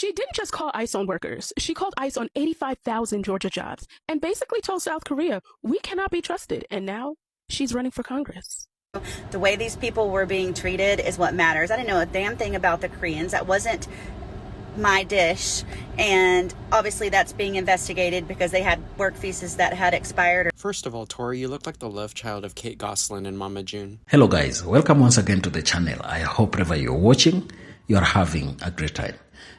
She didn't just call ICE on workers. She called ICE on 85,000 Georgia jobs and basically told South Korea, we cannot be trusted. And now she's running for Congress. The way these people were being treated is what matters. I didn't know a damn thing about the Koreans. That wasn't my dish, and obviously that's being investigated because they had work visas that had expired. First of all, Tori, you look like the love child of Kate Gosselin and Mama June. Hello guys, welcome once again to the channel. I hope wherever you're watching, you're having a great time.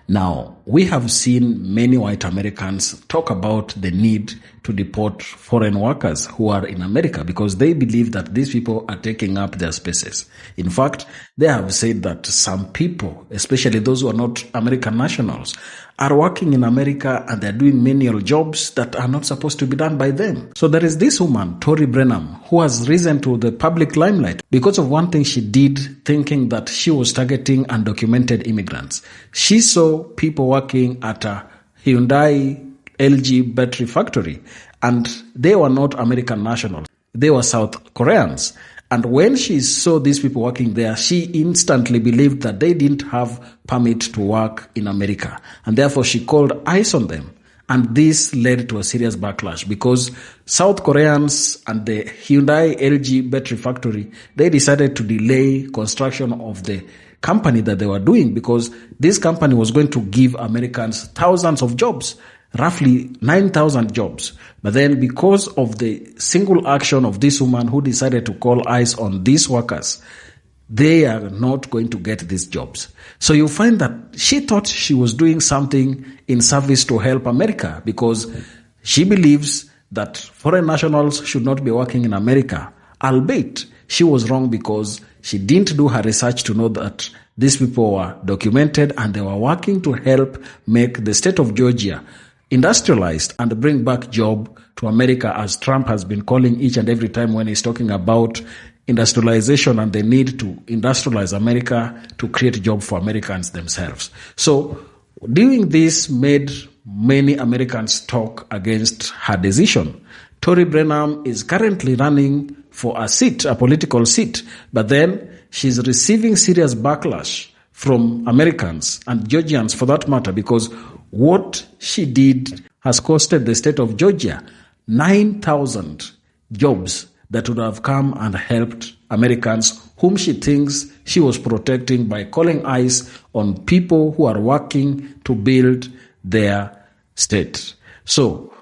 Now, we have seen many white Americans talk about the need to deport foreign workers who are in America because they believe that these people are taking up their spaces. In fact, they have said that some people, especially those who are not American nationals, are working in America and they're doing menial jobs that are not supposed to be done by them. So there is this woman, Tori Brennham, who has risen to the public limelight because of one thing she did, thinking that she was targeting undocumented immigrants. She saw people working at a Hyundai LG battery factory and they were not American nationals. They were South Koreans. And when she saw these people working there, she instantly believed that they didn't have permit to work in America. And therefore she called ICE on them. And this led to a serious backlash because South Koreans and the Hyundai LG battery factory, they decided to delay construction of the company that they were doing because this company was going to give Americans thousands of jobs, roughly 9,000 jobs. But then because of the single action of this woman who decided to call ICE on these workers, they are not going to get these jobs. So you find that she thought she was doing something in service to help America because she believes that foreign nationals should not be working in America, albeit she was wrong because she didn't do her research to know that these people were documented and they were working to help make the state of Georgia industrialized and bring back job to America, as Trump has been calling each and every time when he's talking about industrialization and the need to industrialize America to create job for Americans themselves. So doing this made many Americans talk against her decision. Tori Brennham is currently running for a seat, a political seat, but then she's receiving serious backlash from Americans and Georgians for that matter because what she did has costed the state of Georgia 9,000 jobs that would have come and helped Americans whom she thinks she was protecting by calling ICE on people who are working to build their state. So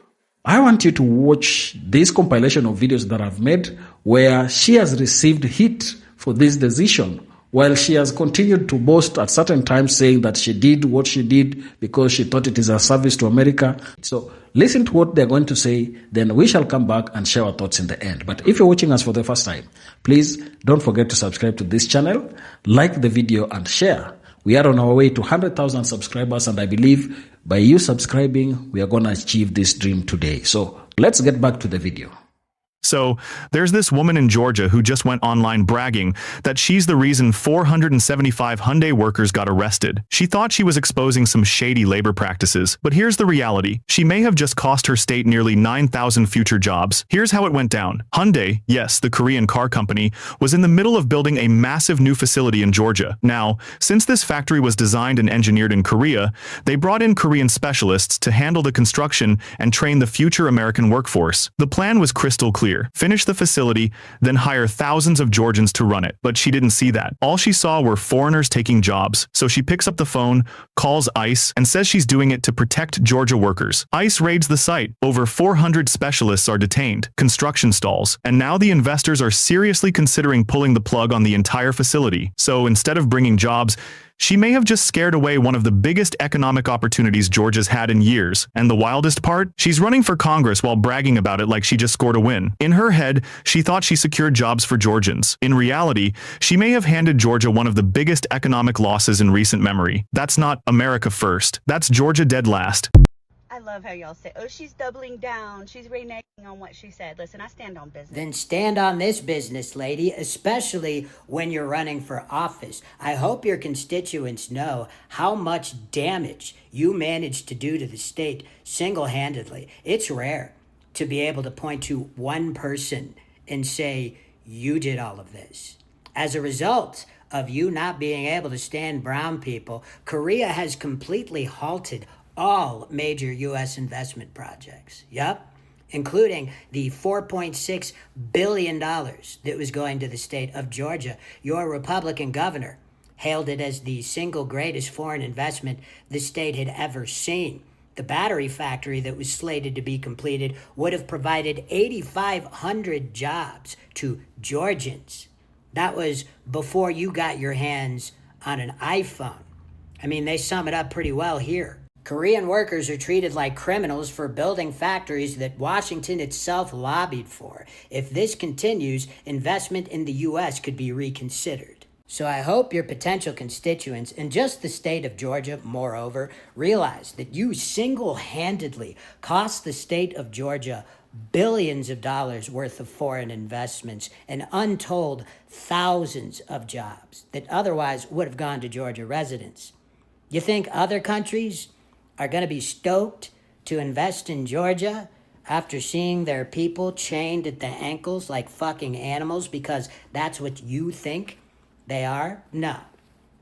I want you to watch this compilation of videos that I've made where she has received heat for this decision while she has continued to boast at certain times saying that she did what she did because she thought it is a service to America. So listen to what they're going to say, then we shall come back and share our thoughts in the end. But if you're watching us for the first time, please don't forget to subscribe to this channel, like the video and share. We are on our way to 100,000 subscribers and I believe by you subscribing, we are going to achieve this dream today. So let's get back to the video. So, there's this woman in Georgia who just went online bragging that she's the reason 475 Hyundai workers got arrested. She thought she was exposing some shady labor practices, but here's the reality. She may have just cost her state nearly 9,000 future jobs. Here's how it went down. Hyundai, yes, the Korean car company, was in the middle of building a massive new facility in Georgia. Now, since this factory was designed and engineered in Korea, they brought in Korean specialists to handle the construction and train the future American workforce. The plan was crystal clear. Finish the facility, then hire thousands of Georgians to run it. But she didn't see that. All she saw were foreigners taking jobs. So she picks up the phone, calls ICE, and says she's doing it to protect Georgia workers. ICE raids the site. Over 400 specialists are detained, construction stalls, and now the investors are seriously considering pulling the plug on the entire facility. So instead of bringing jobs, she may have just scared away one of the biggest economic opportunities Georgia's had in years. And the wildest part? She's running for Congress while bragging about it like she just scored a win. In her head, she thought she secured jobs for Georgians. In reality, she may have handed Georgia one of the biggest economic losses in recent memory. That's not America first. That's Georgia dead last. I love how y'all say, oh, she's doubling down. She's reneging on what she said. Listen, I stand on business. Then stand on this business, lady, especially when you're running for office. I hope your constituents know how much damage you managed to do to the state single-handedly. It's rare to be able to point to one person and say, you did all of this. As a result of you not being able to stand brown people, Korea has completely halted all major U.S. investment projects. Yup. Including the $4.6 billion that was going to the state of Georgia. Your Republican governor hailed it as the single greatest foreign investment the state had ever seen. The battery factory that was slated to be completed would have provided 8,500 jobs to Georgians. That was before you got your hands on an iPhone. I mean, they sum it up pretty well here. Korean workers are treated like criminals for building factories that Washington itself lobbied for. If this continues, investment in the U.S. could be reconsidered. So I hope your potential constituents, and just the state of Georgia, moreover, realize that you single-handedly cost the state of Georgia billions of dollars worth of foreign investments and untold thousands of jobs that otherwise would have gone to Georgia residents. You think other countries are going to be stoked to invest in Georgia after seeing their people chained at the ankles like fucking animals because that's what you think they are? No.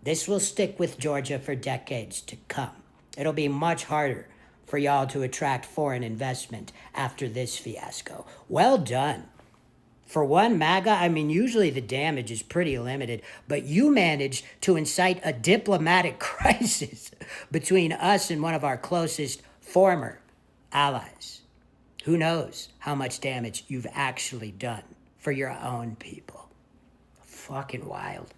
This will stick with Georgia for decades to come. It'll be much harder for y'all to attract foreign investment after this fiasco. Well done. For one MAGA, I mean, usually the damage is pretty limited, but you managed to incite a diplomatic crisis between us and one of our closest former allies. Who knows how much damage you've actually done for your own people. Fucking wild.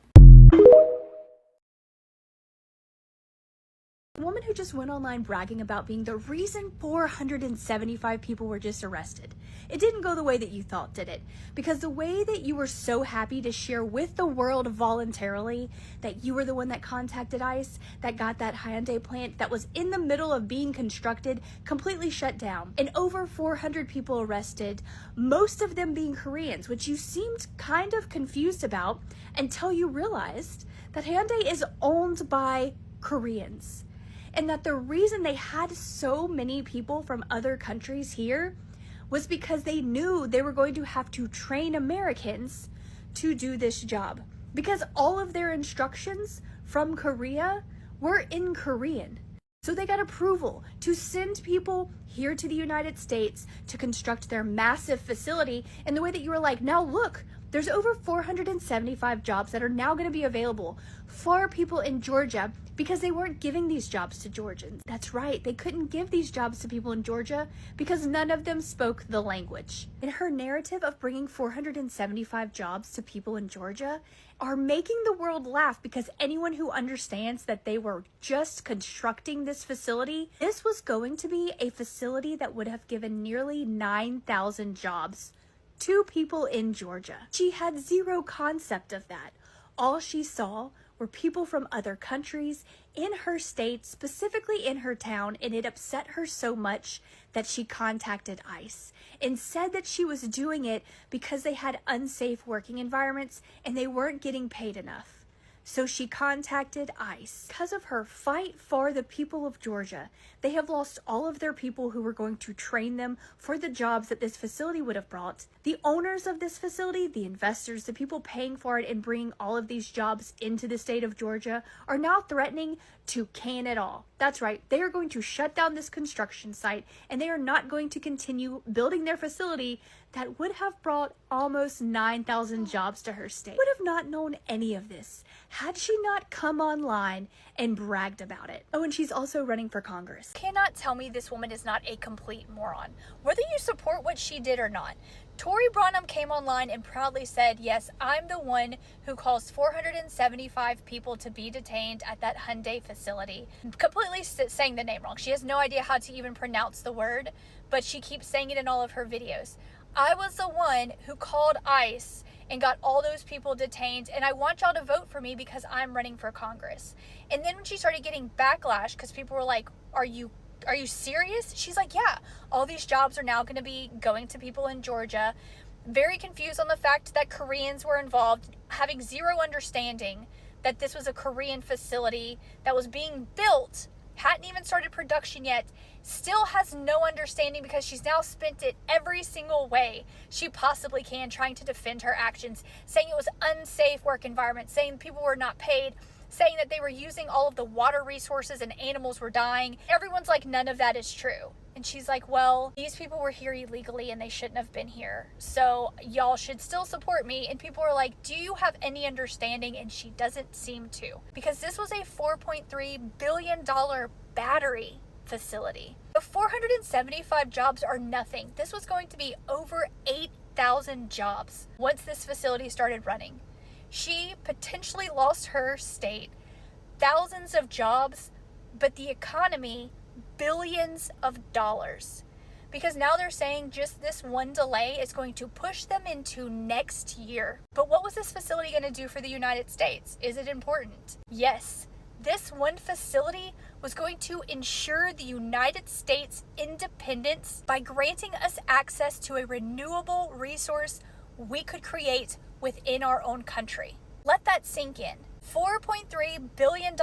The woman who just went online bragging about being the reason 475 people were just arrested. It didn't go the way that you thought, did it? Because the way that you were so happy to share with the world voluntarily that you were the one that contacted ICE, that got that Hyundai plant that was in the middle of being constructed, completely shut down. And over 400 people arrested, most of them being Koreans, which you seemed kind of confused about until you realized that Hyundai is owned by Koreans. And that the reason they had so many people from other countries here was because they knew they were going to have to train Americans to do this job. Because all of their instructions from Korea were in Korean. So they got approval to send people here to the United States to construct their massive facility in the way that you were like, now look, there's over 475 jobs that are now going to be available for people in Georgia because they weren't giving these jobs to Georgians. That's right, they couldn't give these jobs to people in Georgia because none of them spoke the language. In her narrative of bringing 475 jobs to people in Georgia are making the world laugh because anyone who understands that they were just constructing this facility, this was going to be a facility that would have given nearly 9,000 jobs to people in Georgia. She had zero concept of that. All she saw were people from other countries in her state, specifically in her town, and it upset her so much that she contacted ICE and said that she was doing it because they had unsafe working environments and they weren't getting paid enough. So she contacted ICE. Because of her fight for the people of Georgia, they have lost all of their people who were going to train them for the jobs that this facility would have brought. The owners of this facility, the investors, the people paying for it and bringing all of these jobs into the state of Georgia are now threatening to can it all. That's right, they are going to shut down this construction site and they are not going to continue building their facility that would have brought almost 9,000 jobs to her state. Would have not known any of this had she not come online and bragged about it. Oh, and she's also running for Congress. Cannot tell me this woman is not a complete moron, whether you support what she did or not. Tory Brennham came online and proudly said, yes, I'm the one who caused 475 people to be detained at that Hyundai facility. Completely saying the name wrong. She has no idea how to even pronounce the word, but she keeps saying it in all of her videos. I was the one who called ICE and got all those people detained, and I want y'all to vote for me because I'm running for Congress. And then when she started getting backlash because people were like, are you serious? She's like, yeah, all these jobs are now going to be going to people in Georgia. Very confused on the fact that Koreans were involved, having zero understanding that this was a Korean facility that was being built hadn't even started production yet, still has no understanding because she's now spent it every single way she possibly can trying to defend her actions, saying it was unsafe work environment, saying people were not paid, saying that they were using all of the water resources and animals were dying. Everyone's like, none of that is true. And she's like, well, these people were here illegally and they shouldn't have been here. So y'all should still support me. And people are like, do you have any understanding? And she doesn't seem to. Because this was a $4.3 billion battery facility. The 475 jobs are nothing. This was going to be over 8,000 jobs once this facility started running. She potentially lost her state thousands of jobs, but the economy billions of dollars. Because now they're saying just this one delay is going to push them into next year. But what was this facility going to do for the United States? Is it important? Yes. This one facility was going to ensure the United States independence by granting us access to a renewable resource we could create within our own country. Let that sink in. $4.3 billion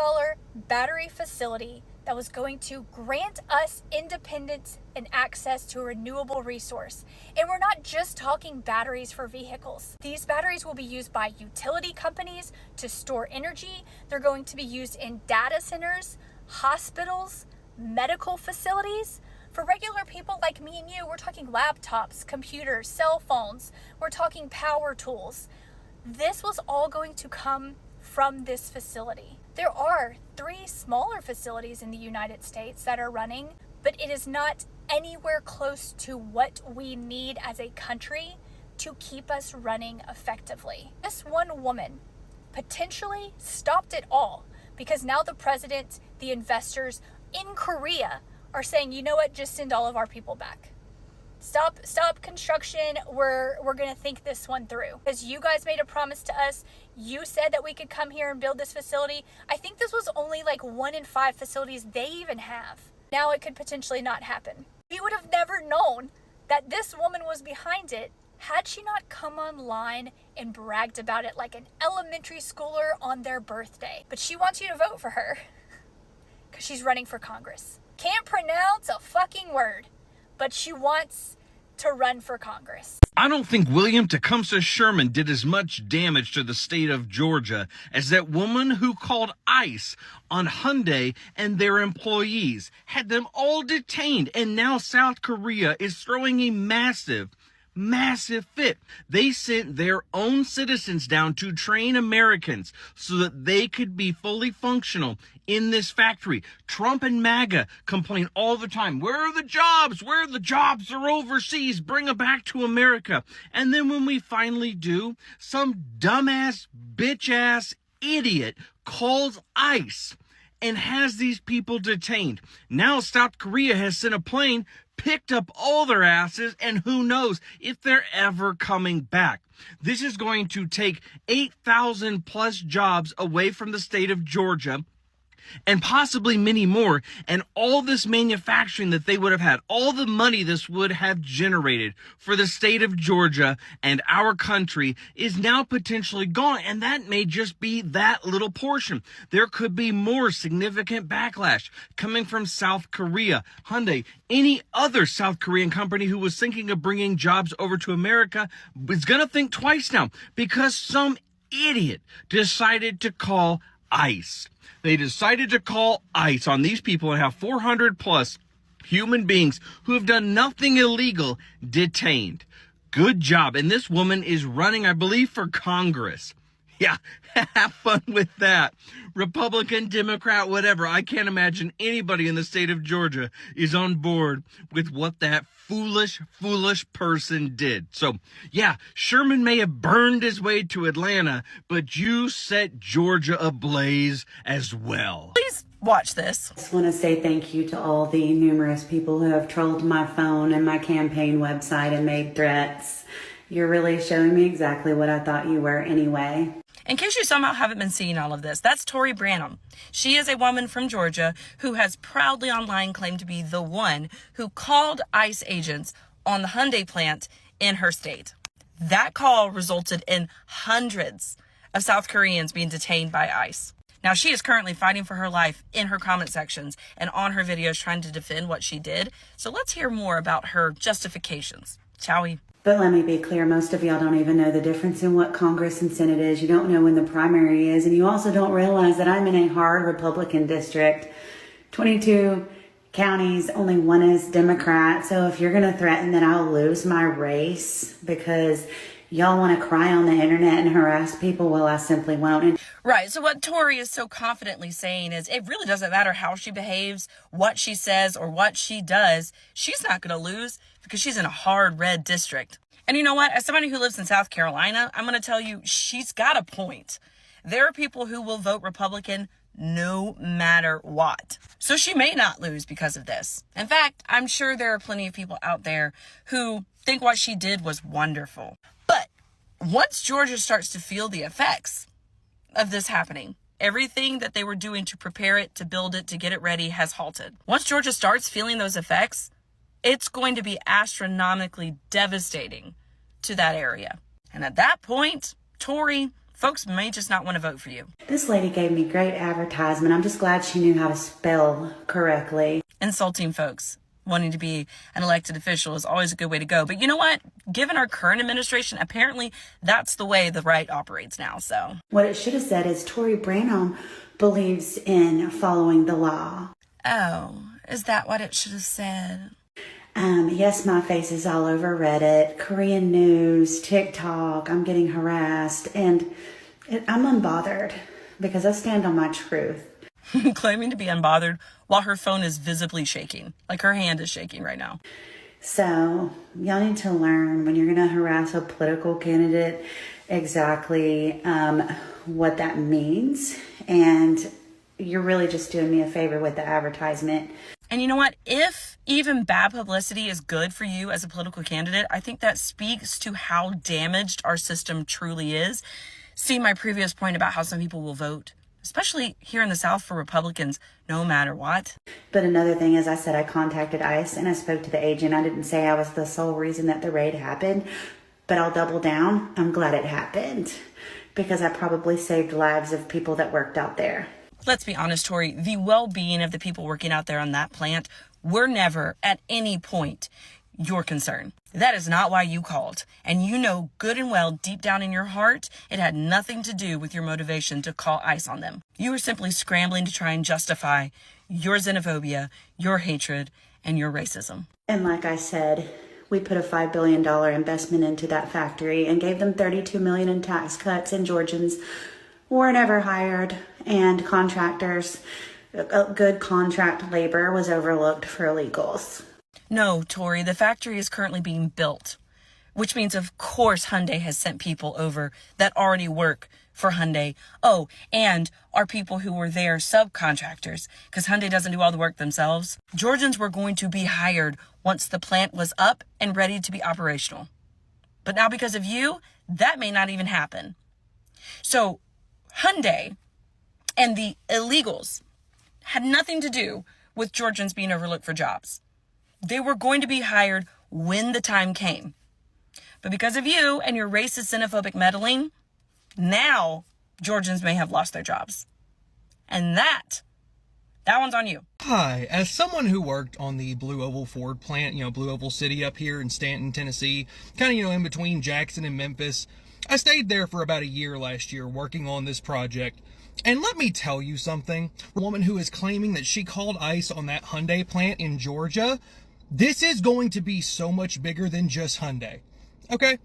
battery facility that was going to grant us independence and access to a renewable resource. And we're not just talking batteries for vehicles. These batteries will be used by utility companies to store energy. They're going to be used in data centers, hospitals, medical facilities. For regular people like me and you, we're talking laptops, computers, cell phones. We're talking power tools. This was all going to come from this facility. There are 3 smaller facilities in the United States that are running, but it is not anywhere close to what we need as a country to keep us running effectively. This one woman potentially stopped it all because now the president, the investors in Korea are saying, you know what, just send all of our people back. Stop construction. We're going to think this one through. Because you guys made a promise to us. You said that we could come here and build this facility. I think this was only like 1 in 5 facilities they even have. Now it could potentially not happen. We would have never known that this woman was behind it had she not come online and bragged about it like an elementary schooler on their birthday. But she wants you to vote for her because she's running for Congress. Can't pronounce a fucking word, but she wants to run for Congress. I don't think William Tecumseh Sherman did as much damage to the state of Georgia as that woman who called ICE on Hyundai and their employees, had them all detained, and now South Korea is throwing a massive fit. They sent their own citizens down to train Americans so that they could be fully functional in this factory. Trump and MAGA complain all the time. Where are the jobs? Where are the jobs? Are overseas. Bring them back to America. And then when we finally do, some dumbass, bitch-ass idiot calls ICE and has these people detained. Now South Korea has sent a plane, picked up all their asses, and who knows if they're ever coming back. This is going to take 8,000 plus jobs away from the state of Georgia, and possibly many more, and all this manufacturing that they would have had, all the money this would have generated for the state of Georgia and our country is now potentially gone, and that may just be that little portion. There could be more significant backlash coming from South Korea, Hyundai, any other South Korean company who was thinking of bringing jobs over to America is going to think twice now because some idiot decided to call ICE. They decided to call ICE on these people and have 400 plus human beings who have done nothing illegal detained. Good job. And this woman is running, I believe, for Congress. Yeah, have fun with that. Republican, Democrat, whatever. I can't imagine anybody in the state of Georgia is on board with what that foolish person did. So, yeah, Sherman may have burned his way to Atlanta, but you set Georgia ablaze as well. Please watch this. I just want to say thank you to all the numerous people who have trolled my phone and my campaign website and made threats. You're really showing me exactly what I thought you were anyway. In case you somehow haven't been seeing all of this, that's Tory Brennham. She is a woman from Georgia who has proudly online claimed to be the one who called ICE agents on the Hyundai plant in her state. That call resulted in hundreds of South Koreans being detained by ICE. Now, she is currently fighting for her life in her comment sections and on her videos trying to defend what she did. So let's hear more about her justifications, shall we? But let me be clear, most of y'all don't even know the difference in what Congress and Senate is. You don't know when the primary is, and you also don't realize that I'm in a hard Republican district. 22 counties, only one is Democrat. So if you're going to threaten that I'll lose my race because y'all want to cry on the internet and harass people, well, I simply won't. Right. So what Tori is so confidently saying is it really doesn't matter how she behaves, what she says, or what she does. She's not going to lose because she's in a hard red district. And you know what? As somebody who lives in South Carolina, I'm going to tell you, she's got a point. There are people who will vote Republican no matter what. So she may not lose because of this. In fact, I'm sure there are plenty of people out there who think what she did was wonderful. But once Georgia starts to feel the effects of this happening, everything that they were doing to prepare it, to build it, to get it ready has halted. Once Georgia starts feeling those effects, it's going to be astronomically devastating to that area. And at that point, Tori, folks may just not want to vote for you. This lady gave me great advertisement. I'm just glad she knew how to spell correctly. Insulting folks wanting to be an elected official is always a good way to go. But you know what? Given our current administration, apparently that's the way the right operates now. So what it should have said is Tori Brennham believes in following the law. Oh, is that what it should have said? Yes, my face is all over Reddit, Korean news, TikTok. I'm getting harassed, and I'm unbothered because I stand on my truth. Claiming to be unbothered while her phone is visibly shaking, like her hand is shaking right now. So y'all need to learn when you're going to harass a political candidate exactly what that means, and you're really just doing me a favor with the advertisement. And you know what? If even bad publicity is good for you as a political candidate, I think that speaks to how damaged our system truly is. See my previous point about how some people will vote, especially here in the South, for Republicans, no matter what. But another thing is, I said I contacted ICE and I spoke to the agent. I didn't say I was the sole reason that the raid happened, but I'll double down. I'm glad it happened because I probably saved lives of people that worked out there. Let's be honest, Tori, the well-being of the people working out there on that plant were never at any point your concern. That is not why you called. And you know good and well, deep down in your heart, it had nothing to do with your motivation to call ICE on them. You were simply scrambling to try and justify your xenophobia, your hatred, and your racism. And like I said, we put a $5 billion investment into that factory and gave them $32 million in tax cuts, and Georgians were never hired, and contractors, good contract labor was overlooked for illegals. No, Tori, the factory is currently being built, which means, of course, Hyundai has sent people over that already work for Hyundai. Oh, and are people who were there subcontractors, because Hyundai doesn't do all the work themselves. Georgians were going to be hired once the plant was up and ready to be operational. But now because of you, that may not even happen. So Hyundai and the illegals had nothing to do with Georgians being overlooked for jobs. They were going to be hired when the time came. But because of you and your racist, xenophobic meddling, now Georgians may have lost their jobs. And that one's on you. Hi, as someone who worked on the Blue Oval Ford plant, Blue Oval City up here in Stanton, Tennessee, kind of, in between Jackson and Memphis, I stayed there for about a year last year working on this project. And let me tell you something. A woman who is claiming that she called ICE on that Hyundai plant in Georgia, this is going to be so much bigger than just Hyundai. Okay?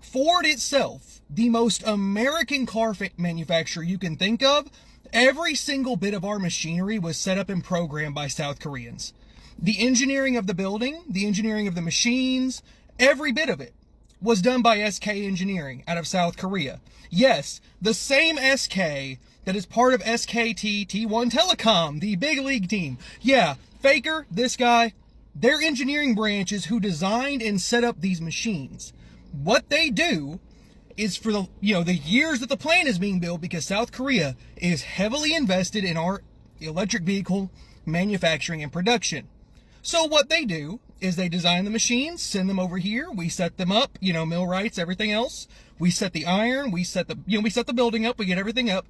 Ford itself, the most American car manufacturer you can think of, every single bit of our machinery was set up and programmed by South Koreans. The engineering of the building, the engineering of the machines, every bit of it was done by SK Engineering out of South Korea. Yes, the same SK that is part of SKT T1 Telecom, the big league team. Yeah, Faker, this guy, their engineering branches who designed and set up these machines. What they do is for the years that the plant is being built, because South Korea is heavily invested in our electric vehicle manufacturing and production. So what they do is they design the machines, send them over here, we set them up, millwrights, everything else. We set the iron, we set the building up, we get everything up.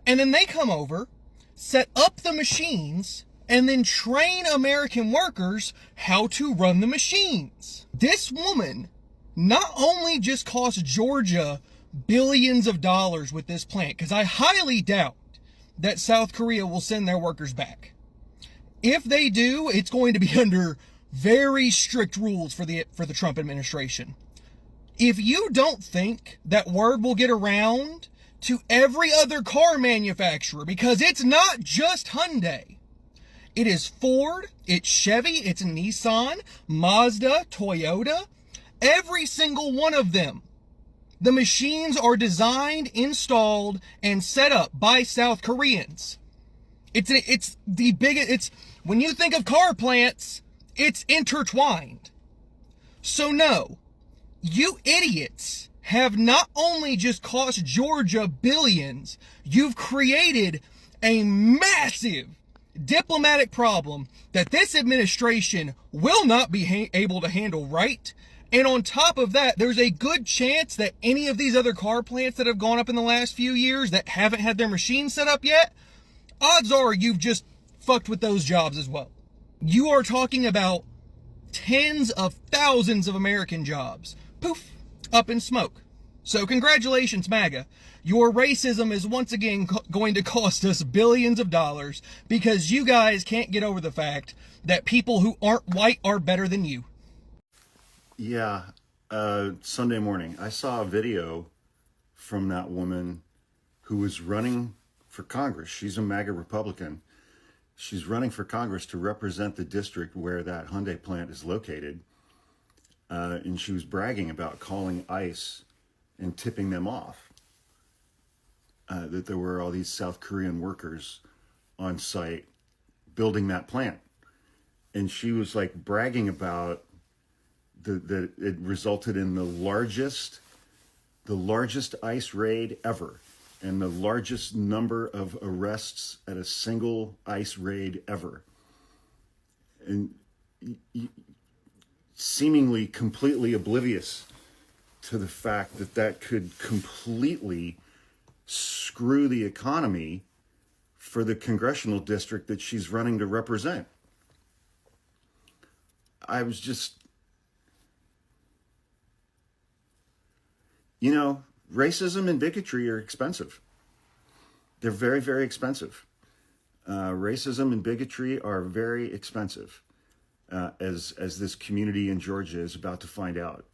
And then they come over, set up the machines, and then train American workers how to run the machines. This woman not only just cost Georgia billions of dollars with this plant, because I highly doubt that South Korea will send their workers back. If they do, it's going to be under very strict rules for the Trump administration. If you don't think that word will get around to every other car manufacturer, because it's not just Hyundai. It is Ford, it's Chevy, it's Nissan, Mazda, Toyota, every single one of them. The machines are designed, installed, and set up by South Koreans. It's the biggest, when you think of car plants, it's intertwined. So no, you idiots have not only just cost Georgia billions, you've created a massive diplomatic problem that this administration will not be able to handle right. And on top of that, there's a good chance that any of these other car plants that have gone up in the last few years that haven't had their machines set up yet, odds are you've just fucked with those jobs as well. You are talking about tens of thousands of American jobs. Poof, up in smoke. So congratulations, MAGA. Your racism is once again going to cost us billions of dollars because you guys can't get over the fact that people who aren't white are better than you. Yeah, Sunday morning, I saw a video from that woman who was running for Congress. She's a MAGA Republican. She's running for Congress to represent the district where that Hyundai plant is located. And she was bragging about calling ICE and tipping them off. That there were all these South Korean workers on site building that plant. And she was like bragging about that it resulted in the largest ICE raid ever, and the largest number of arrests at a single ICE raid ever. And seemingly completely oblivious to the fact that that could completely screw the economy for the congressional district that she's running to represent. I was just, you know, racism and bigotry are expensive. They're very, very expensive. Racism and bigotry are very expensive, as this community in Georgia is about to find out.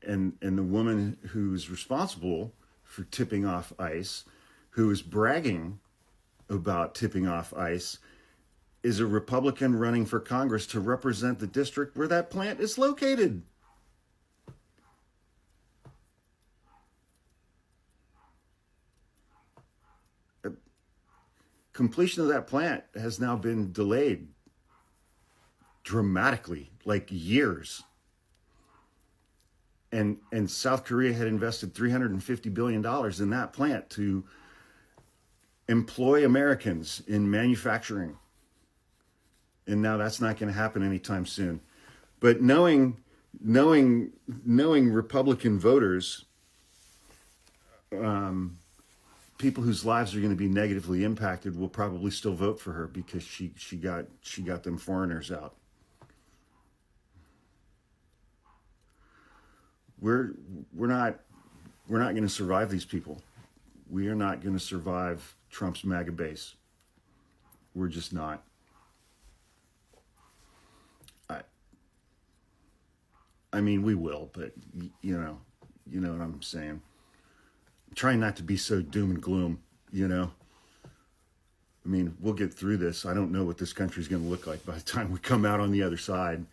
And the woman who's responsible for tipping off ICE, who is bragging about tipping off ICE, is a Republican running for Congress to represent the district where that plant is located. Completion of that plant has now been delayed dramatically, like years. And South Korea had invested $350 billion in that plant to employ Americans in manufacturing. And now that's not going to happen anytime soon. But knowing Republican voters, people whose lives are going to be negatively impacted will probably still vote for her because she got them foreigners out. We're not going to survive these people. We are not going to survive Trump's MAGA base. We're just not. I mean, we will, but you know what I'm saying. I'm trying not to be so doom and gloom, you know. I mean, we'll get through this. I don't know what this country's going to look like by the time we come out on the other side.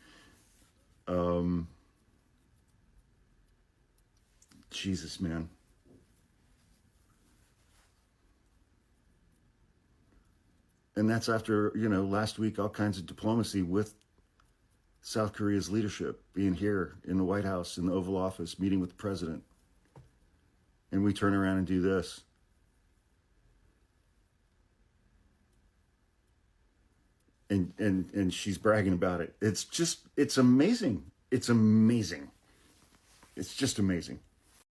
Jesus, man. And that's after, last week, all kinds of diplomacy with South Korea's leadership, being here in the White House, in the Oval Office, meeting with the president. And we turn around and do this. And she's bragging about it. It's amazing. It's amazing. It's just amazing.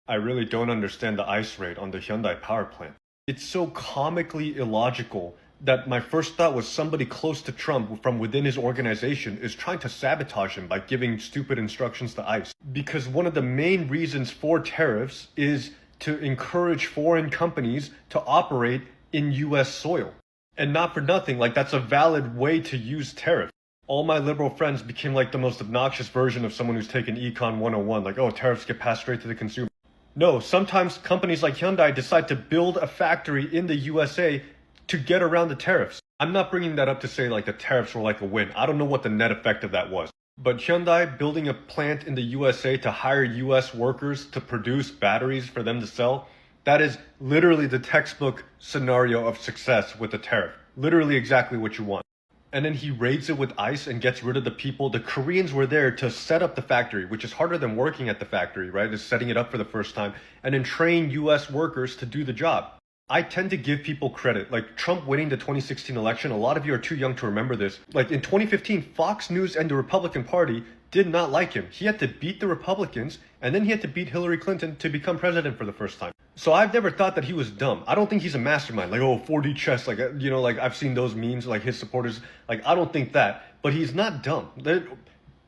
I really don't understand the ICE raid on the Hyundai power plant. It's so comically illogical that my first thought was somebody close to Trump from within his organization is trying to sabotage him by giving stupid instructions to ICE. Because one of the main reasons for tariffs is to encourage foreign companies to operate in US soil. And not for nothing, like that's a valid way to use tariffs. All my liberal friends became like the most obnoxious version of someone who's taken Econ 101, like, oh, tariffs get passed straight to the consumer. No, sometimes companies like Hyundai decide to build a factory in the USA to get around the tariffs. I'm not bringing that up to say like the tariffs were like a win. I don't know what the net effect of that was. But Hyundai building a plant in the USA to hire US workers to produce batteries for them to sell, that is literally the textbook scenario of success with the tariff. Literally exactly what you want. And then he raids it with ICE and gets rid of the people. The Koreans were there to set up the factory, which is harder than working at the factory, right? Is setting it up for the first time, and then train US workers to do the job. I tend to give people credit. Like Trump winning the 2016 election, a lot of you are too young to remember this. Like in 2015, Fox News and the Republican Party did not like him. He had to beat the Republicans, and then he had to beat Hillary Clinton to become president for the first time. So I've never thought that he was dumb. I don't think he's a mastermind, like, oh, 4D chess, like, you know, like I've seen those memes, like his supporters, like, I don't think that, but he's not dumb.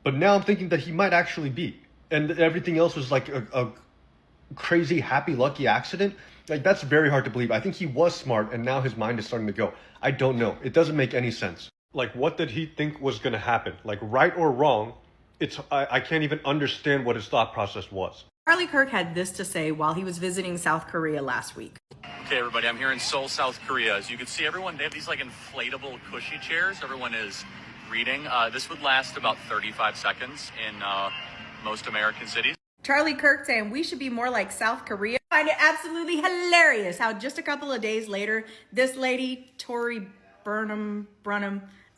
But now I'm thinking that he might actually be. And everything else was like a crazy, happy, lucky accident. Like, that's very hard to believe. I think he was smart, and now his mind is starting to go. I don't know. It doesn't make any sense. Like, what did he think was going to happen? Like, right or wrong, I can't even understand what his thought process was. Charlie Kirk had this to say while he was visiting South Korea last week. Okay, everybody, I'm here in Seoul, South Korea. As you can see, everyone, they have these like inflatable cushy chairs. Everyone is reading. This would last about 35 seconds in most American cities. Charlie Kirk saying we should be more like South Korea. I find it absolutely hilarious how just a couple of days later, this lady, Tory Brennham,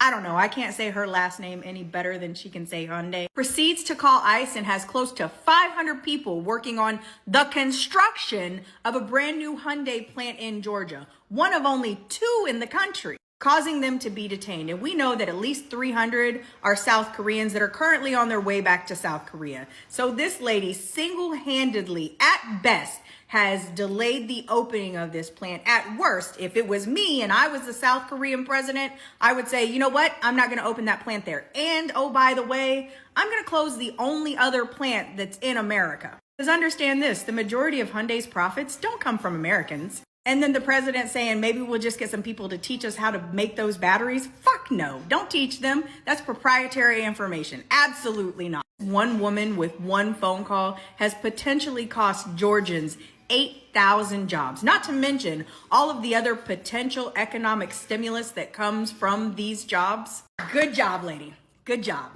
I don't know, I can't say her last name any better than she can say Hyundai, proceeds to call ICE and has close to 500 people working on the construction of a brand new Hyundai plant in Georgia, one of only 2 in the country, causing them to be detained. And we know that at least 300 are South Koreans that are currently on their way back to South Korea. So this lady single-handedly, at best, has delayed the opening of this plant. At worst, if it was me and I was the South Korean president, I would say, you know what? I'm not going to open that plant there. And oh, by the way, I'm going to close the only other plant that's in America. Because understand this, the majority of Hyundai's profits don't come from Americans. And then the president saying, maybe we'll just get some people to teach us how to make those batteries. Fuck no, don't teach them. That's proprietary information. Absolutely not. One woman with one phone call has potentially cost Georgians 8,000 jobs, not to mention all of the other potential economic stimulus that comes from these jobs. Good job, lady. Good job.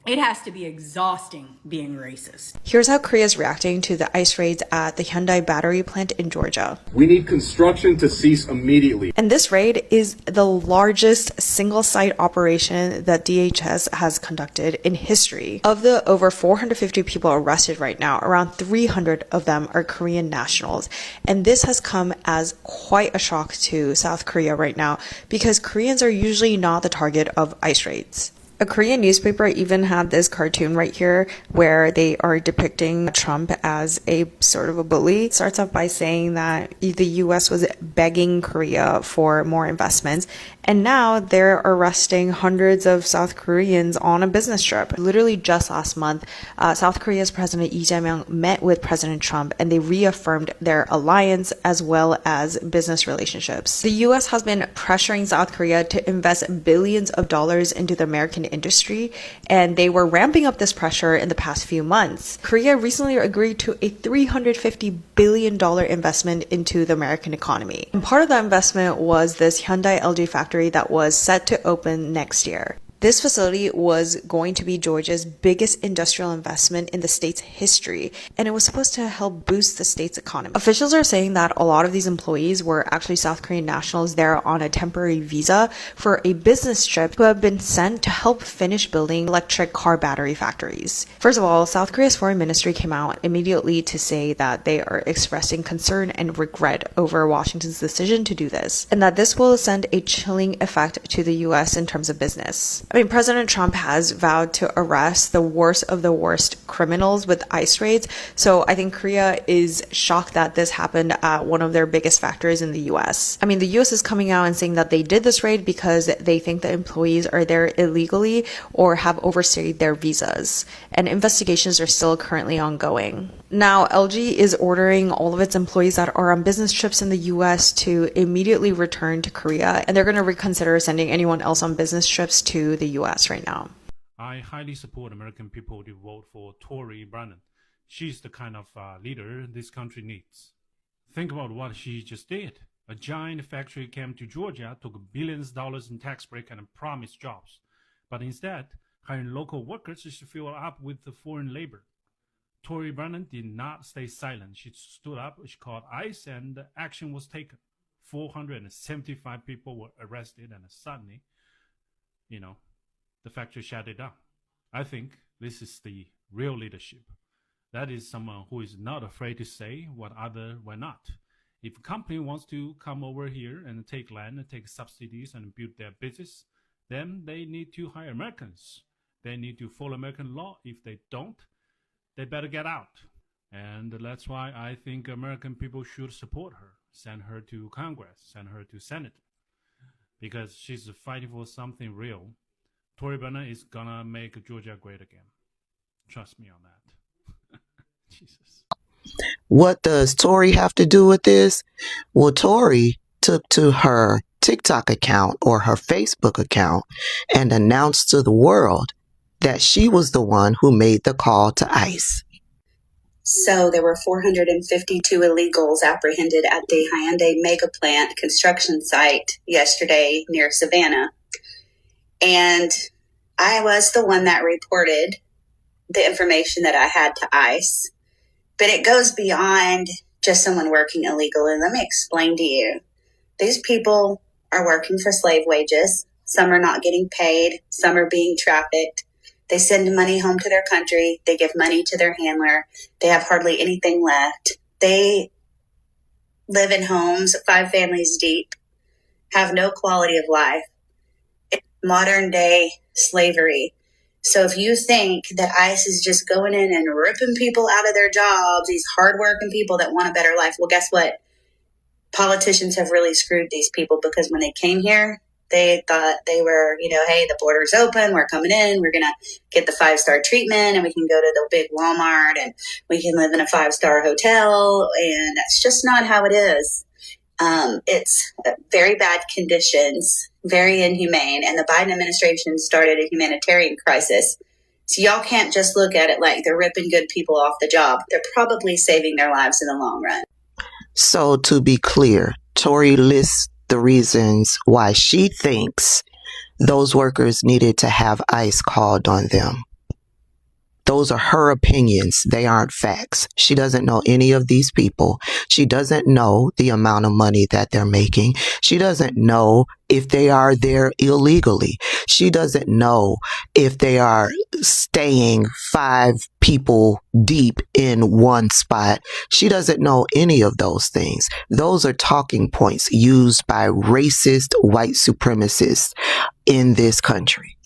It has to be exhausting being racist. Here's how Korea is reacting to the ICE raids at the Hyundai battery plant in Georgia. We need construction to cease immediately. And this raid is the largest single-site operation that DHS has conducted in history. Of the over 450 people arrested right now, around 300 of them are Korean nationals. And this has come as quite a shock to South Korea right now because Koreans are usually not the target of ICE raids. A Korean newspaper even had this cartoon right here where they are depicting Trump as a sort of a bully. It starts off by saying that the US was begging Korea for more investments, and now they're arresting hundreds of South Koreans on a business trip. Literally just last month, South Korea's President Lee Jae-myung met with President Trump and they reaffirmed their alliance as well as business relationships. The US has been pressuring South Korea to invest billions of dollars into the American industry, and they were ramping up this pressure in the past few months. Korea recently agreed to a $350 billion investment into the American economy. And part of that investment was this Hyundai LG factory that was set to open next year. This facility was going to be Georgia's biggest industrial investment in the state's history, and it was supposed to help boost the state's economy. Officials are saying that a lot of these employees were actually South Korean nationals there on a temporary visa for a business trip who have been sent to help finish building electric car battery factories. First of all, South Korea's foreign ministry came out immediately to say that they are expressing concern and regret over Washington's decision to do this, and that this will send a chilling effect to the US in terms of business. I mean, President Trump has vowed to arrest the worst of the worst criminals with ICE raids. So I think Korea is shocked that this happened at one of their biggest factories in the US. I mean, the US is coming out and saying that they did this raid because they think the employees are there illegally or have overstayed their visas. And investigations are still currently ongoing. Now, LG is ordering all of its employees that are on business trips in the US to immediately return to Korea, and they're going to reconsider sending anyone else on business trips to the US right now. I highly support American people to vote for Tory Brennham. She's the kind of leader this country needs. Think about what she just did. A giant factory came to Georgia, took billions of dollars in tax break and promised jobs. But instead, hiring local workers to fill up with the foreign labor. Tory Brennham did not stay silent. She stood up, she called ICE, and action was taken. 475 people were arrested, and suddenly, the factory shut it down. I think this is the real leadership. That is someone who is not afraid to say what others were not. If a company wants to come over here and take land and take subsidies and build their business, then they need to hire Americans. They need to follow American law. If they don't, they better get out. And that's why I think American people should support her. Send her to Congress, send her to Senate. Because she's fighting for something real. Tory Brennham is gonna make Georgia great again. Trust me on that. Jesus. What does Tory have to do with this? Well, Tory took to her TikTok account or her Facebook account and announced to the world that she was the one who made the call to ICE. So there were 452 illegals apprehended at the Hyundai mega plant construction site yesterday near Savannah. And I was the one that reported the information that I had to ICE. But it goes beyond just someone working illegally. Let me explain to you. These people are working for slave wages. Some are not getting paid. Some are being trafficked. They send money home to their country. They give money to their handler. They have hardly anything left. They live in homes 5 families deep, have no quality of life. It's modern day slavery. So if you think that ICE is just going in and ripping people out of their jobs, these hardworking people that want a better life, well, guess what? Politicians have really screwed these people because when they came here, they thought they were, hey, the border's open, we're coming in, we're going to get the 5-star treatment, and we can go to the big Walmart, and we can live in a 5-star hotel, and that's just not how it is. It's very bad conditions, very inhumane, and the Biden administration started a humanitarian crisis. So y'all can't just look at it like they're ripping good people off the job. They're probably saving their lives in the long run. So to be clear, Tory lists the reasons why she thinks those workers needed to have ICE called on them. Those are her opinions. They aren't facts. She doesn't know any of these people. She doesn't know the amount of money that they're making. She doesn't know if they are there illegally. She doesn't know if they are staying 5 people deep in one spot. She doesn't know any of those things. Those are talking points used by racist white supremacists in this country.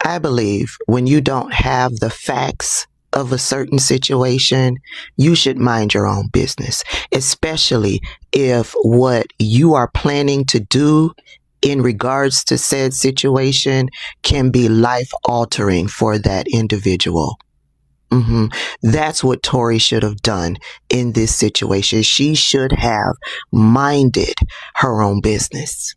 I believe when you don't have the facts of a certain situation, you should mind your own business, especially if what you are planning to do in regards to said situation can be life altering for that individual. That's what Tory should have done in this situation. She should have minded her own business.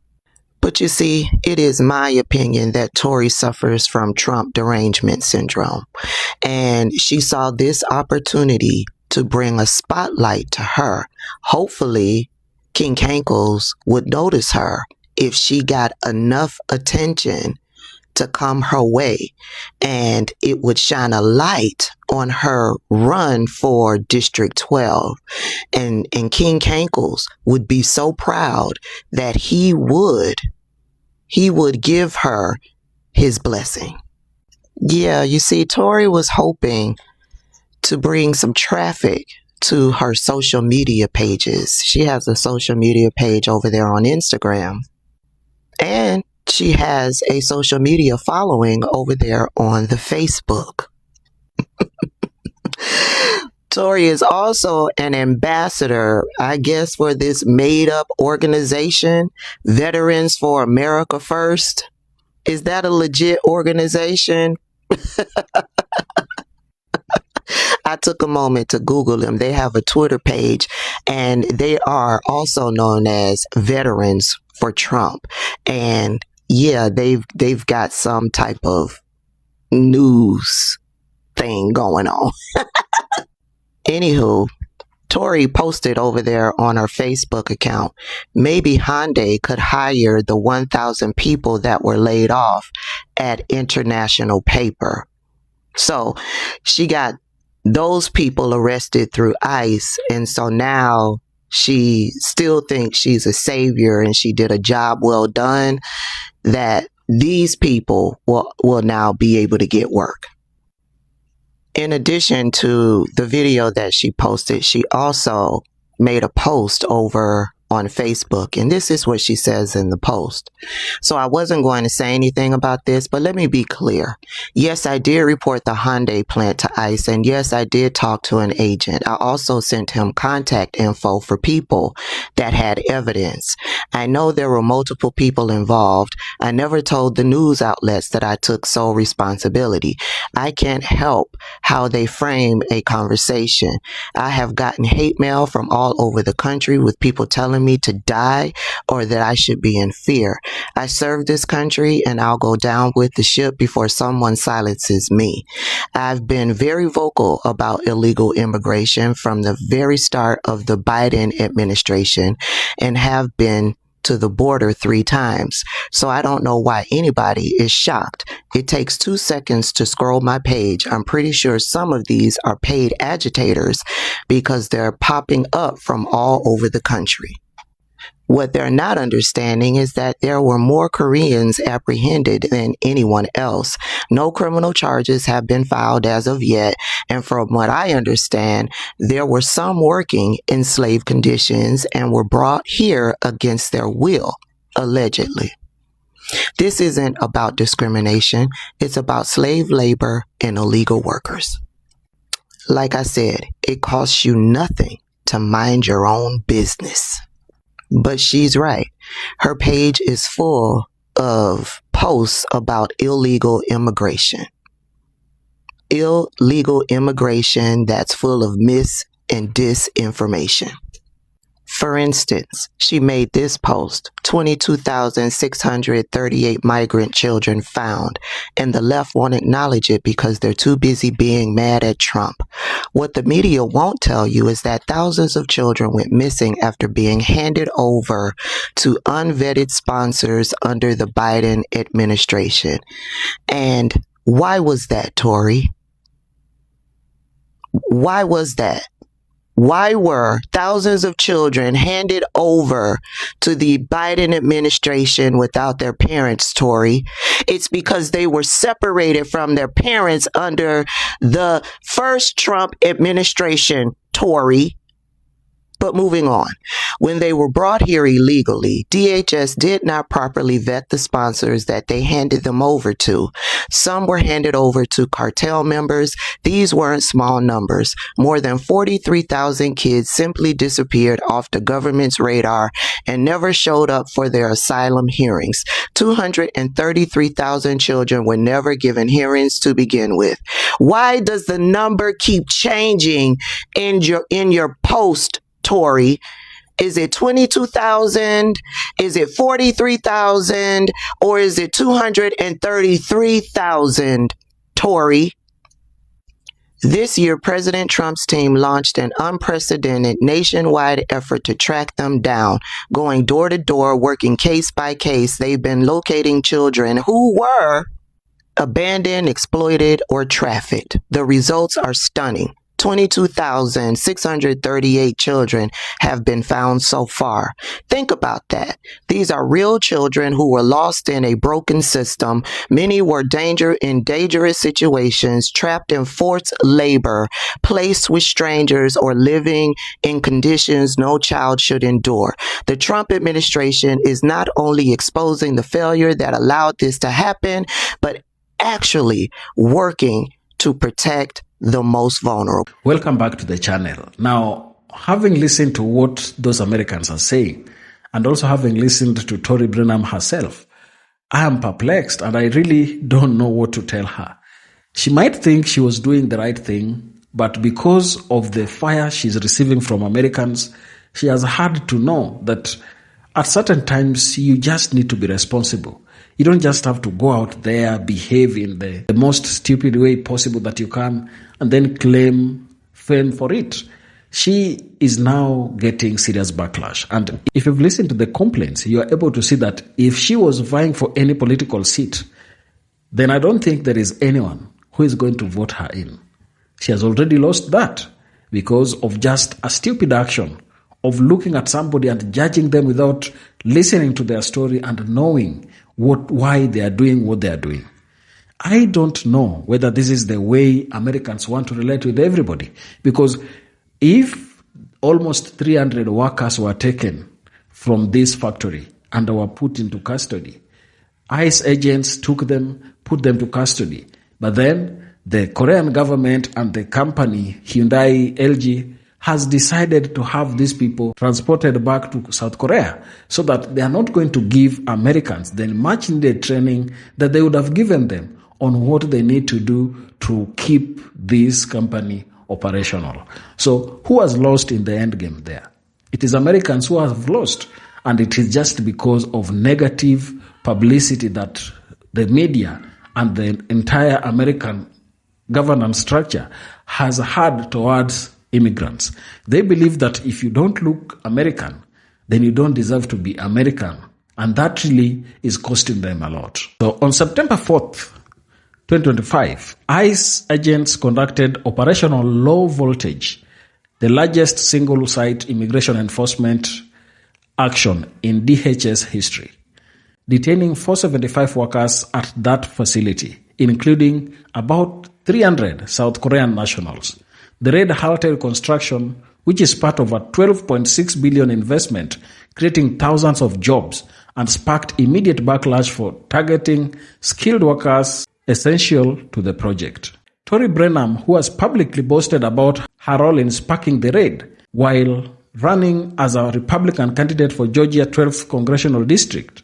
But you see, it is my opinion that Tory suffers from Trump derangement syndrome. And she saw this opportunity to bring a spotlight to her. Hopefully, King Cankles would notice her if she got enough attention to come her way. And it would shine a light on her run for District 12. And King Cankles would be so proud that he would give her his blessing. Yeah, you see, Tory was hoping to bring some traffic to her social media pages. She has a social media page over there on Instagram. And she has a social media following over there on the Facebook. Tori is also an ambassador, I guess, for this made-up organization, Veterans for America First. Is that a legit organization? I took a moment to Google them. They have a Twitter page, and they are also known as Veterans for Trump. And yeah, they've got some type of news thing going on. Anywho, Tori posted over there on her Facebook account, maybe Hyundai could hire the 1,000 people that were laid off at International Paper. So she got those people arrested through ICE, and so now she still thinks she's a savior and she did a job well done, that these people will now be able to get work. In addition to the video that she posted, she also made a post over on Facebook, and this is what she says in the post. So I wasn't going to say anything about this, but let me be clear. Yes, I did report the Hyundai plant to ICE, and yes, I did talk to an agent. I also sent him contact info for people that had evidence. I know there were multiple people involved. I never told the news outlets that I took sole responsibility. I can't help how they frame a conversation. I have gotten hate mail from all over the country with people telling me to die or that I should be in fear. I serve this country and I'll go down with the ship before someone silences me. I've been very vocal about illegal immigration from the very start of the Biden administration and have been to the border 3 times. So I don't know why anybody is shocked. It takes 2 seconds to scroll my page. I'm pretty sure some of these are paid agitators because they're popping up from all over the country. What they're not understanding is that there were more Koreans apprehended than anyone else. No criminal charges have been filed as of yet, and from what I understand, there were some working in slave conditions and were brought here against their will, allegedly. This isn't about discrimination. It's about slave labor and illegal workers. Like I said, it costs you nothing to mind your own business. But she's right. Her page is full of posts about illegal immigration. Illegal immigration that's full of mis- and disinformation. For instance, she made this post, 22,638 migrant children found, and the left won't acknowledge it because they're too busy being mad at Trump. What the media won't tell you is that thousands of children went missing after being handed over to unvetted sponsors under the Biden administration. And why was that, Tori? Why was that? Why were thousands of children handed over to the Biden administration without their parents, Tori? It's because they were separated from their parents under the first Trump administration, Tori. But moving on, when they were brought here illegally, DHS did not properly vet the sponsors that they handed them over to. Some were handed over to cartel members. These weren't small numbers. More than 43,000 kids simply disappeared off the government's radar and never showed up for their asylum hearings. 233,000 children were never given hearings to begin with. Why does the number keep changing in your post, Tori? Is it 22,000? Is it 43,000? Or is it 233,000, Tori? This year, President Trump's team launched an unprecedented nationwide effort to track them down, going door to door, working case by case. They've been locating children who were abandoned, exploited, or trafficked. The results are stunning. 22,638 children have been found so far. Think about that. These are real children who were lost in a broken system. Many were in dangerous situations, trapped in forced labor, placed with strangers, or living in conditions no child should endure. The Trump administration is not only exposing the failure that allowed this to happen, but actually working to protect the most vulnerable. Welcome back to the channel. Now, having listened to what those Americans are saying, and also having listened to Tory Brennham herself, I am perplexed and I really don't know what to tell her. She might think she was doing the right thing, but because of the fire she's receiving from Americans, she has had to know that at certain times you just need to be responsible. You don't just have to go out there, behave in the most stupid way possible that you can, and then claim fame for it. She is now getting serious backlash. And if you've listened to the complaints, you are able to see that if she was vying for any political seat, then I don't think there is anyone who is going to vote her in. She has already lost that because of just a stupid action of looking at somebody and judging them without listening to their story and knowing why they are doing what they are doing. I don't know whether this is the way Americans want to relate with everybody, because if almost 300 workers were taken from this factory and were put into custody, ICE agents took them, put them to custody, but then the Korean government and the company Hyundai, LG, has decided to have these people transported back to South Korea so that they are not going to give Americans the much needed training that they would have given them on what they need to do to keep this company operational. So who has lost in the end game there? It is Americans who have lost, and it is just because of negative publicity that the media and the entire American governance structure has had towards immigrants. They believe that if you don't look American, then you don't deserve to be American. And that really is costing them a lot. So on September 4th, 2025, ICE agents conducted Operational Low Voltage, the largest single-site immigration enforcement action in DHS history, detaining 475 workers at that facility, including about 300 South Korean nationals. The raid halted construction, which is part of a $12.6 billion investment, creating thousands of jobs, and sparked immediate backlash for targeting skilled workers essential to the project. Tory Brennham, who has publicly boasted about her role in sparking the raid, while running as a Republican candidate for Georgia 12th Congressional District,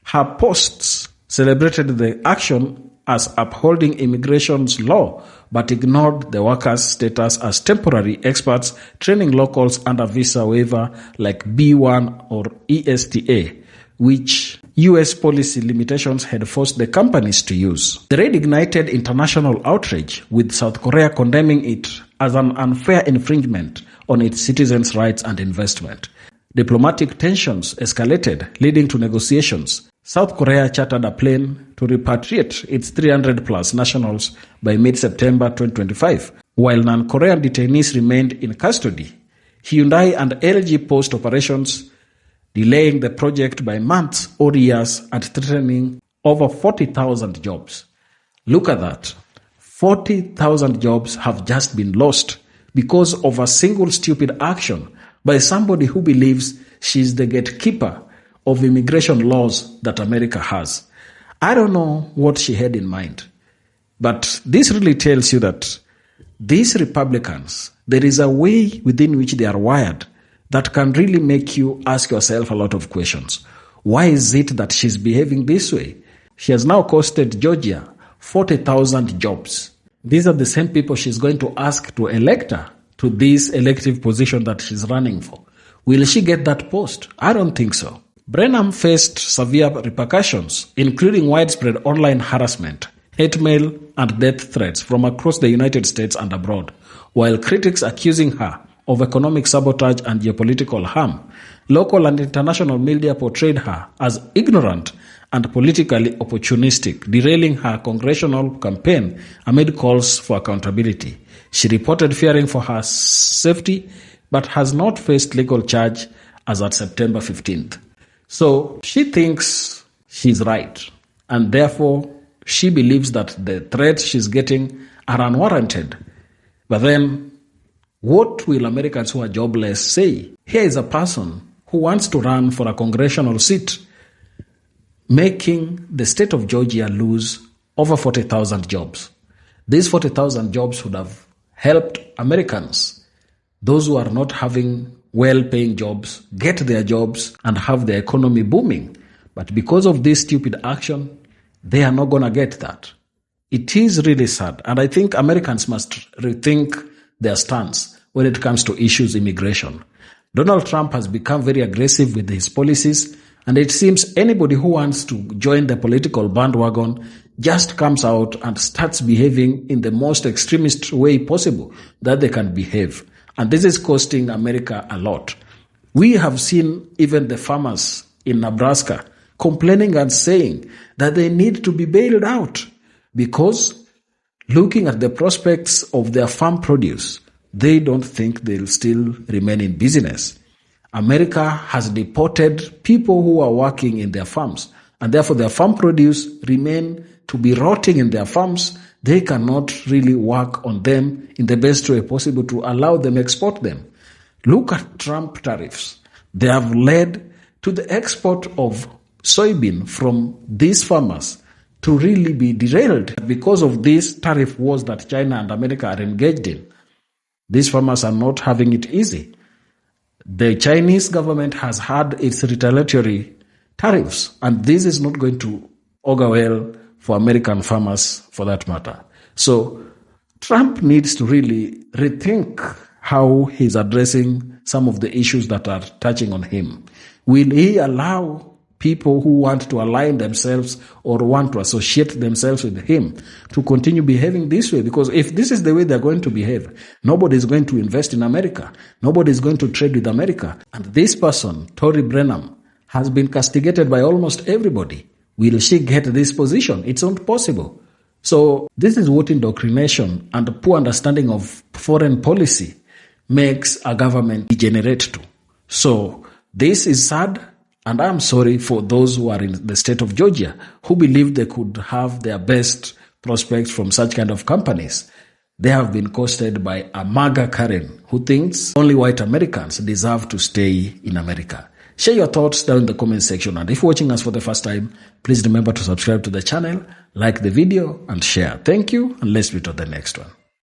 her posts celebrated the action as upholding immigration's law, but ignored the workers' status as temporary experts training locals under visa waiver like B1 or ESTA, which U.S. policy limitations had forced the companies to use. The raid ignited international outrage, with South Korea condemning it as an unfair infringement on its citizens' rights and investment. Diplomatic tensions escalated, leading to negotiations. South Korea chartered a plane to repatriate its 300-plus nationals by mid-September 2025, while non-Korean detainees remained in custody. Hyundai and LG paused operations, delaying the project by months or years and threatening over 40,000 jobs. Look at that. 40,000 jobs have just been lost because of a single stupid action by somebody who believes she's the gatekeeper of immigration laws that America has. I don't know what she had in mind, but this really tells you that these Republicans, there is a way within which they are wired that can really make you ask yourself a lot of questions. Why is it that she's behaving this way? She has now costed Georgia 40,000 jobs. These are the same people she's going to ask to elect her to this elective position that she's running for. Will she get that post? I don't think so. Brennham faced severe repercussions, including widespread online harassment, hate mail, and death threats from across the United States and abroad, while critics accusing her of economic sabotage and geopolitical harm. Local and international media portrayed her as ignorant and politically opportunistic, derailing her congressional campaign amid calls for accountability. She reported fearing for her safety, but has not faced legal charge as at September 15th. So she thinks she's right, and therefore she believes that the threats she's getting are unwarranted. But then, what will Americans who are jobless say? Here is a person who wants to run for a congressional seat, making the state of Georgia lose over 40,000 jobs. These 40,000 jobs would have helped Americans, those who are not having well-paying jobs, get their jobs and have the economy booming. But because of this stupid action, they are not going to get that. It is really sad. And I think Americans must rethink their stance when it comes to issues immigration. Donald Trump has become very aggressive with his policies, and it seems anybody who wants to join the political bandwagon just comes out and starts behaving in the most extremist way possible that they can behave. And this is costing America a lot. We have seen even the farmers in Nebraska complaining and saying that they need to be bailed out because looking at the prospects of their farm produce, they don't think they'll still remain in business. America has deported people who are working in their farms, and therefore their farm produce remain to be rotting in their farms. They cannot really work on them in the best way possible to allow them export them. Look at Trump tariffs. They have led to the export of soybean from these farmers to really be derailed because of these tariff wars that China and America are engaged in. These farmers are not having it easy. The Chinese government has had its retaliatory tariffs, and this is not going to augur well for American farmers for that matter. So Trump needs to really rethink how he's addressing some of the issues that are touching on him. Will he allow people who want to align themselves or want to associate themselves with him to continue behaving this way? Because if this is the way they're going to behave, nobody is going to invest in America. Nobody is going to trade with America. And this person, Tory Brennham, has been castigated by almost everybody. Will she get this position? It's not possible. So this is what indoctrination and a poor understanding of foreign policy makes a government degenerate to. So this is sad, and I'm sorry for those who are in the state of Georgia who believe they could have their best prospects from such kind of companies. They have been costed by a MAGA Karen who thinks only white Americans deserve to stay in America. Share your thoughts down in the comment section, and if you're watching us for the first time, please remember to subscribe to the channel, like the video, and share. Thank you, and let's meet on the next one.